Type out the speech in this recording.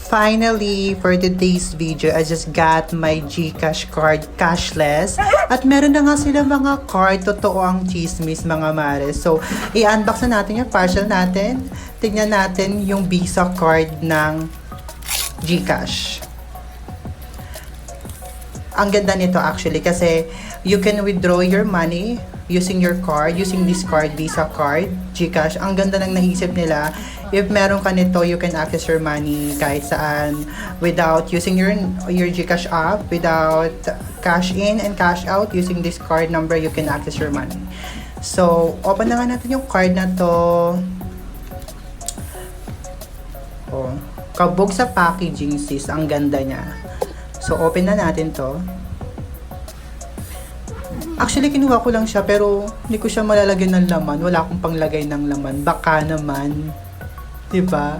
Finally, for today's video, I just got my GCash card cashless. At meron na nga sila mga card. Totoo ang chismis, mga mare. So, i-unbox na natin yung parcel natin. Tignan natin yung Visa card ng GCash. Ang ganda nito actually kasi you can withdraw your money using your card, using this card, Visa card, GCash. Ang ganda ng naisip nila. If meron ka nito, you can access your money kahit saan without using your GCash app, without cash in and cash out. Using this card number, you can access your money. So, open na nga natin yung card na to. Oh, kabog sa packaging sis, ang ganda niya. So, open na natin to. Actually, kinuha ko lang siya pero hindi ko siya malalagyan ng laman. Wala akong panglagay ng laman. Baka naman. Diba?